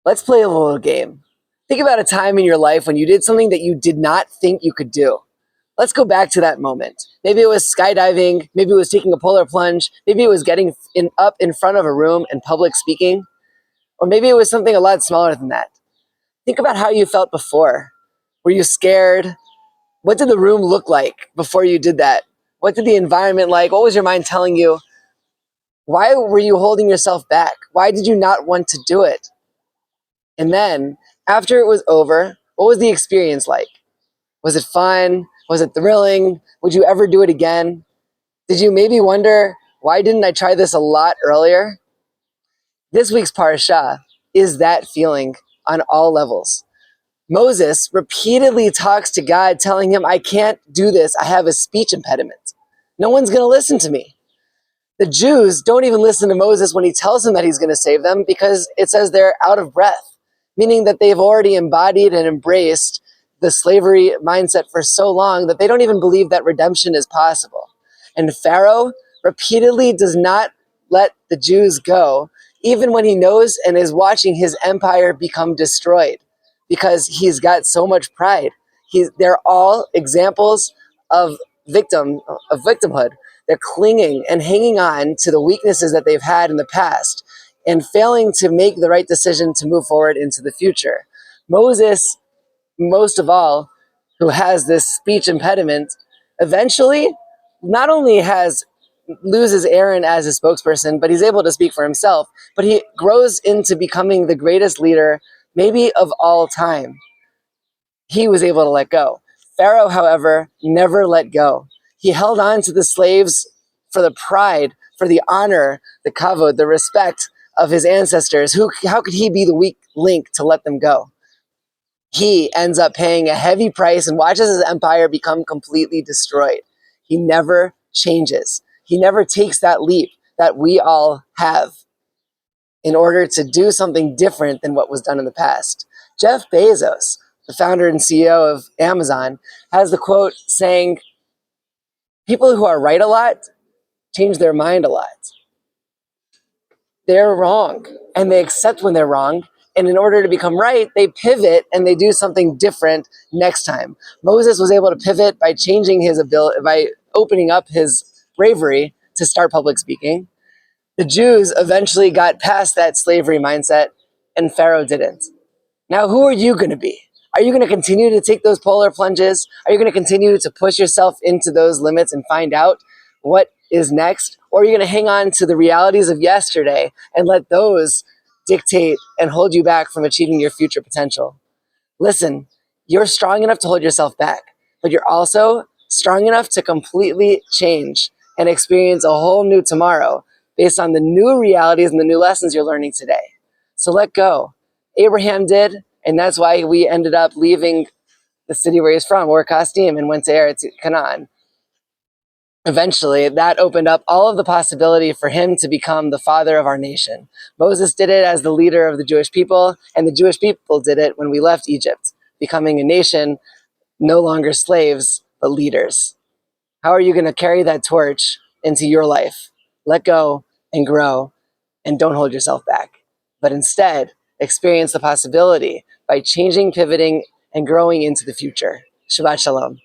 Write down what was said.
Let's play a little game. Think about a time in your life when you did something that you did not think you could do. Let's go back to that moment. Maybe it was skydiving, maybe it was taking a polar plunge, maybe it was getting up in front of a room and public speaking, or maybe it was something a lot smaller than that. Think about how you felt before. Were you scared? What did the room look like before you did that? What did the environment like? What was your mind telling you? Why were you holding yourself back? Why did you not want to do it? And then, after it was over, what was the experience like? Was it fun? Was it thrilling? Would you ever do it again? Did you maybe wonder, why didn't I try this a lot earlier? This week's parasha is that feeling on all levels. Moses repeatedly talks to God, telling him, I can't do this. I have a speech impediment. No one's going to listen to me. The Jews don't even listen to Moses when he tells them that he's going to save them, because it says they're out of breath, meaning that they've already embodied and embraced the slavery mindset for so long that they don't even believe that redemption is possible. And Pharaoh repeatedly does not let the Jews go, even when he knows and is watching his empire become destroyed, because he's got so much pride. They're all examples of victimhood. They're clinging and hanging on to the weaknesses that they've had in the past and failing to make the right decision to move forward into the future. Moses, most of all, who has this speech impediment, eventually not only loses Aaron as his spokesperson, but he's able to speak for himself, but he grows into becoming the greatest leader maybe of all time. He was able to let go. Pharaoh, however, never let go. He held on to the slaves for the pride, for the honor, the kavod, the respect of his ancestors. How could he be the weak link to let them go? He ends up paying a heavy price and watches his empire become completely destroyed. He never changes. He never takes that leap that we all have in order to do something different than what was done in the past. Jeff Bezos, the founder and CEO of Amazon, has the quote saying, people who are right a lot change their mind a lot. They're wrong, and they accept when they're wrong, and in order to become right, they pivot and they do something different next time. Moses was able to pivot by changing his ability, by opening up his bravery to start public speaking. The Jews eventually got past that slavery mindset, and Pharaoh didn't. Now, who are you going to be? Are you going to continue to take those polar plunges? Are you going to continue to push yourself into those limits and find out what is next? Or are you going to hang on to the realities of yesterday and let those dictate and hold you back from achieving your future potential? Listen, you're strong enough to hold yourself back, but you're also strong enough to completely change and experience a whole new tomorrow based on the new realities and the new lessons you're learning today. So let go. Abraham did, and that's why we ended up leaving the city where he's from, Ur Kasdim, and went to Eretz Canaan. Eventually, that opened up all of the possibility for him to become the father of our nation. Moses did it as the leader of the Jewish people, and the Jewish people did it when we left Egypt, becoming a nation no longer slaves, but leaders. How are you going to carry that torch into your life? Let go and grow, and don't hold yourself back, but instead experience the possibility by changing, pivoting, and growing into the future. Shabbat Shalom.